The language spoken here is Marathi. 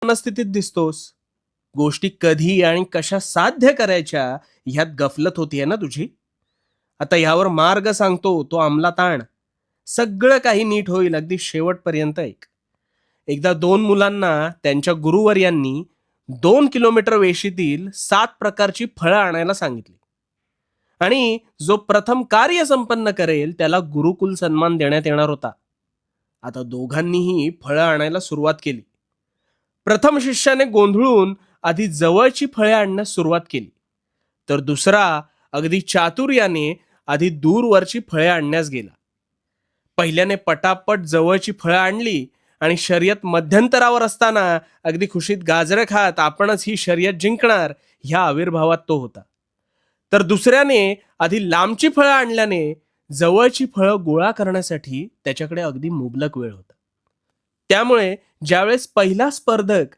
मनस्थितीत दिसतोस. गोष्टी कधी आणि कशा साध्य करायच्या ह्यात गफलत होतीये ना तुझी. आता ह्यावर मार्ग सांगतो, तो अंमलात आण. सगळं काही नीट होईल, अगदी शेवटपर्यंत ऐक. एकदा 2 मुलांना त्यांच्या गुरुवर्यांनी 2 किलोमीटर वेशीतील 7 प्रकारची फळं आणायला सांगितली आणि जो प्रथम कार्य संपन्न करेल त्याला गुरुकुल सन्मान देण्यात येणार होता. आता दोघांनीही फळं आणायला सुरुवात केली. प्रथम शिष्याने गोंधळून आधी जवळची फळे आणण्यास सुरुवात केली, तर दुसरा अगदी चातुर्याने आधी दूरवरची फळे आणण्यास गेला. पहिल्याने पटापट जवळची फळं आणली आणि शर्यत मध्यंतरावर असताना अगदी खुशीत गाजरं खात आपणच ही शर्यत जिंकणार ह्या आविर्भावात तो होता. तर दुसऱ्याने आधी लांबची फळं आणल्याने जवळची फळं गोळा करण्यासाठी त्याच्याकडे अगदी मुबलक वेळ होता. त्यामुळे ज्यावेळेस पहिला स्पर्धक